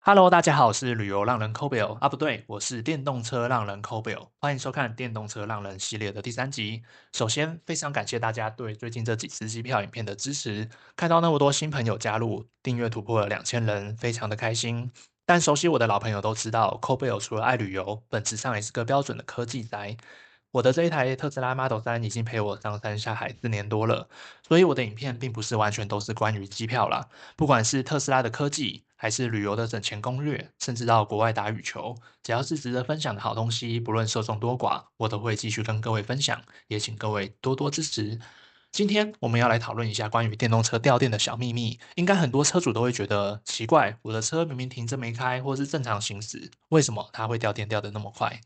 Hello，大家好，我是旅游浪人 Kobil 啊，不对，我是电动车浪人 Kobil，欢迎收看电动车浪人系列的第3集。首先，非常感谢大家对最近这几次机票影片的支持，看到那么多新朋友加入，订阅突破了2000人，非常的开心。但熟悉我的老朋友都知道，Kobil 除了爱旅游，本质上也是个标准的科技宅。我的这一台特斯拉 Model 3已经陪我上山下海4年多了，所以我的影片并不是完全都是关于机票啦。不管是特斯拉的科技，还是旅游的省钱攻略，甚至到国外打羽球，只要是值得分享的好东西，不论受众多寡，我都会继续跟各位分享，也请各位多多支持。今天我们要来讨论一下关于电动车掉电的小秘密，应该很多车主都会觉得奇怪，我的车明明停着没开，或是正常行驶，为什么它会掉电掉的那么快？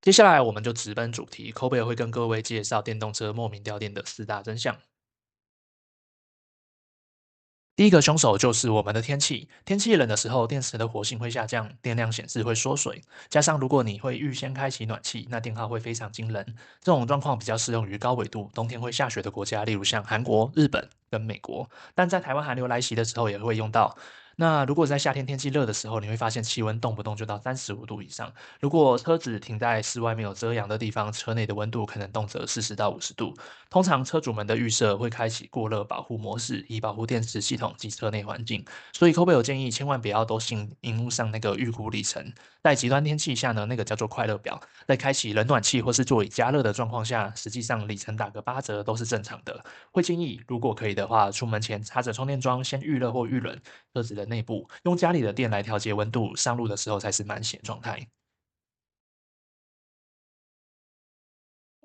接下来我们就直奔主题 k o b e 会跟各位介绍电动车莫名掉电的4大真相。第一个凶手就是我们的天气。天气冷的时候，电池的活性会下降，电量显示会缩水。加上如果你会预先开启暖气，那电耗会非常惊人。这种状况比较适用于高纬度、冬天会下雪的国家，例如像韩国、日本跟美国。但在台湾寒流来袭的时候也会用到。那如果在夏天天气热的时候，你会发现气温动不动就到35度以上。如果车子停在室外没有遮阳的地方，车内的温度可能动辄40到50度。通常车主们的预设会开启过热保护模式，以保护电池系统及车内环境。所以 k o b e 有建议千万不要都信荧幕上那个预估里程。在极端天气下呢，那个叫做快乐表，在开启冷暖气或是座椅加热的状况下，实际上里程打个8折都是正常的。会建议如果可以的话，出门前插着充电桩，先预热或预冷车子的内部，用家里的电来调节温度，上路的时候才是满血状态。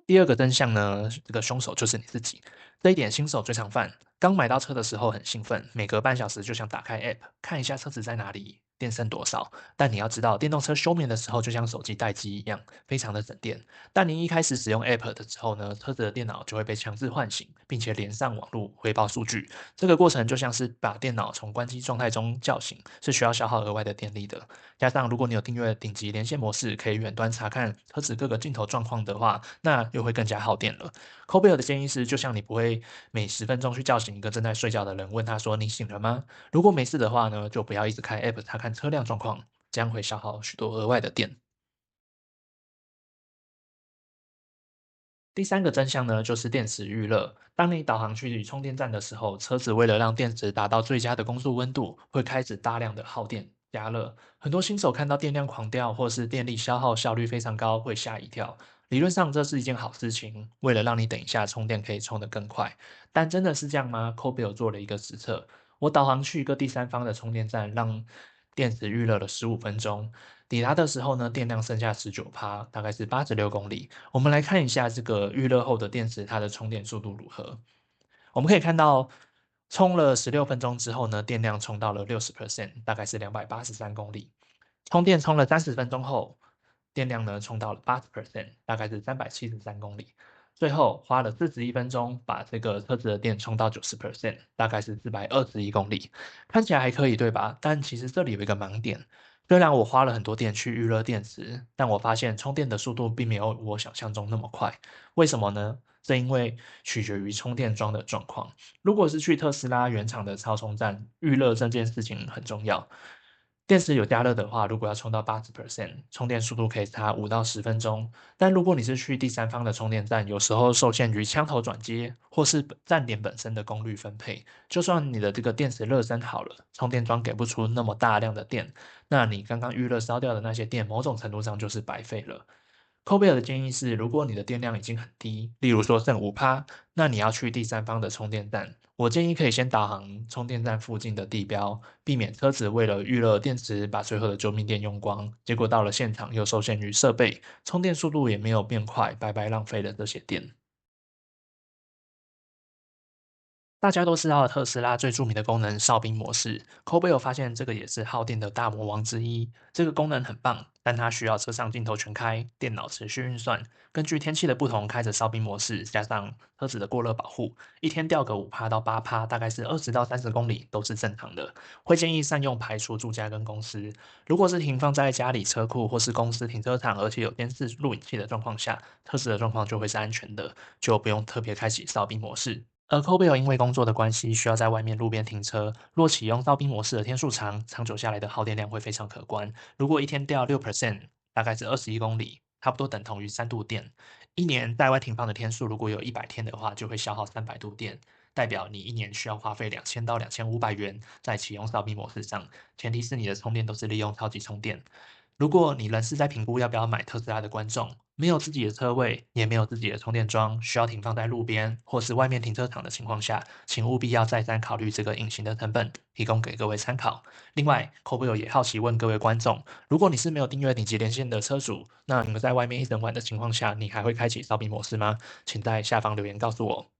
第二个真相呢，这个凶手就是你自己。这一点新手最常犯。刚买到车的时候很兴奋，每隔半小时就想打开 App 看一下车子在哪里，电剩多少。但你要知道，电动车休眠的时候就像手机待机一样，非常的省电。但您一开始使用 App 的时候呢，车子的电脑就会被强制唤醒，并且连上网络汇报数据。这个过程就像是把电脑从关机状态中叫醒，是需要消耗额外的电力的。加上如果你有订阅顶级连线模式，可以远端查看车子各个镜头状况的话，那又会更加耗电了。c o b e 的建议是，就像你不会每10分钟去叫醒一个正在睡觉的人，问他说你醒了吗？如果没事的话呢，就不要一直开 App 查看车辆状况，这样会消耗许多额外的电。第三个真相呢，就是电池预热。当你导航去充电站的时候，车子为了让电池达到最佳的公速温度，会开始大量的耗电加热。很多新手看到电量狂掉，或是电力消耗效率非常高，会吓一跳。理论上这是一件好事情，为了让你等一下充电可以充得更快。但真的是这样吗 c o b e 有做了一个实测，我导航去一个第三方的充电站，让电池预热了15分钟。抵达的时候呢，电量剩下19%，大概是86公里。我们来看一下这个预热后的电池，它的充电速度如何？我们可以看到，充了16分钟之后呢，电量充到了60%，大概是283公里。充了30分钟后，电量呢充到了80%，大概是373公里。最后花了41分钟，把这个车子的电充到90%，大概是421公里。看起来还可以，对吧？但其实这里有一个盲点。虽然我花了很多电去预热电池，但我发现充电的速度并没有我想象中那么快。为什么呢？这因为取决于充电桩的状况。如果是去特斯拉原厂的超充站，预热这件事情很重要。电池有加热的话，如果要充到80%，充电速度可以差5到10分钟。但如果你是去第三方的充电站，有时候受限于枪头转接或是站点本身的功率分配，就算你的这个电池热身好了，充电桩给不出那么大量的电，那你刚刚预热烧掉的那些电，某种程度上就是白费了。科贝尔的建议是，如果你的电量已经很低，例如说剩5%，那你要去第三方的充电站。我建议可以先导航充电站附近的地标，避免车子为了预热电池把最后的救命电用光，结果到了现场又受限于设备，充电速度也没有变快，白白浪费了这些电。大家都知道特斯拉最著名的功能哨兵模式 c o b e l 发现这个也是耗电的大魔王之一。这个功能很棒，但它需要车上镜头全开，电脑持续运算，根据天气的不同开着哨兵模式，加上车子的过热保护，一天掉个5%到8%，大概是20到30公里都是正常的。会建议善用排除住家跟公司。如果是停放在家里车库或是公司停车场，而且有监视录影器的状况下，车子的状况就会是安全的，就不用特别开启哨兵模式。而 c o b e l 因为工作的关系，需要在外面路边停车。若启用哨兵模式的天数长，长久下来的耗电量会非常可观。如果一天掉6%，大概是21公里，差不多等同于3度电。一年在外停放的天数如果有100天的话，就会消耗300度电，代表你一年需要花费2000到2500元在启用哨兵模式上。前提是你的充电都是利用超级充电。如果你仍是在评估要不要买特斯拉的观众，没有自己的车位，也没有自己的充电桩，需要停放在路边或是外面停车场的情况下，请务必要再三考虑这个隐形的成本，提供给各位参考。另外 c o b e l 也好奇问各位观众，如果你是没有订阅顶级连线的车主，那你们在外面一整晚的情况下，你还会开启哨兵模式吗？请在下方留言告诉我。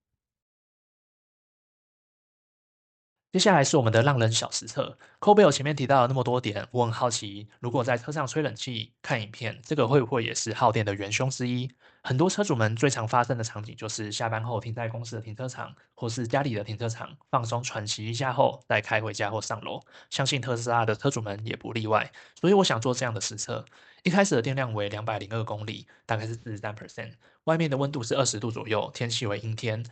接下来是我们的浪人小实测。c o b e l 前面提到了那么多点，我很好奇，如果在车上吹冷气、看影片，这个会不会也是耗电的元凶之一？很多车主们最常发生的场景就是下班后停在公司的停车场，或是家里的停车场，放松喘息一下后再开回家或上楼。相信特斯拉的车主们也不例外。所以我想做这样的实测。一开始的电量为202公里，大概是43%，外面的温度是20度左右，天气为阴天。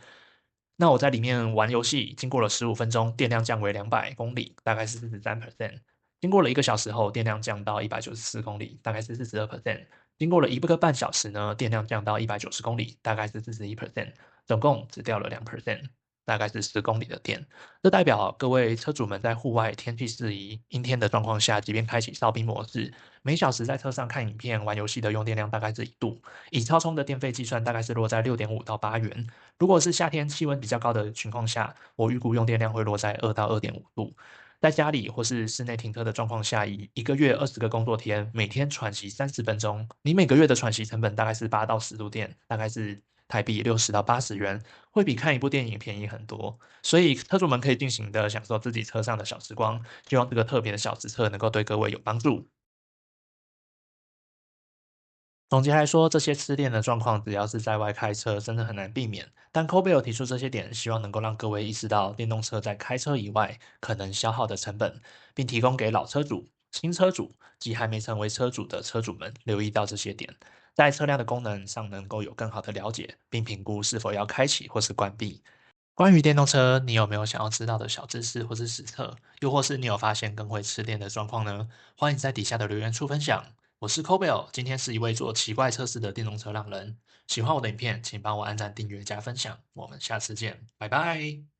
那我在里面玩游戏，经过了15分钟，电量降为200公里，大概是43%。经过了1个小时后，电量降到194公里，大概是42%。经过了1个半小时呢，电量降到190公里，大概是41%。总共只掉了2%，大概是10公里的电。这代表各位车主们在户外天气适宜、阴天的状况下，即便开启哨兵模式，每小时在车上看影片、玩游戏的用电量大概是1度。以超充的电费计算，大概是落在6.5到8元。如果是夏天气温比较高的情况下，我预估用电量会落在2到2.5度。在家里或是室内停车的状况下，以一个月20个工作天，每天喘息30分钟，你每个月的喘息成本大概是8到10度电，大概是台币60到80元，会比看一部电影便宜很多。所以车主们可以尽情的享受自己车上的小时光，希望这个特别的小实测能够对各位有帮助。总结来说，这些吃电的状况，只要是在外开车，真的很难避免。但 c o b e l 提出这些点，希望能够让各位意识到电动车在开车以外可能消耗的成本，并提供给老车主、新车主及还没成为车主的车主们留意到这些点，在车辆的功能上能够有更好的了解，并评估是否要开启或是关闭。关于电动车，你有没有想要知道的小知识或是实测？又或是你有发现更会吃电的状况呢？欢迎在底下的留言处分享。我是 c o b e l 今天是一位做奇怪测试的电动车浪人。喜欢我的影片，请帮我按赞、订阅、加分享。我们下次见，拜拜。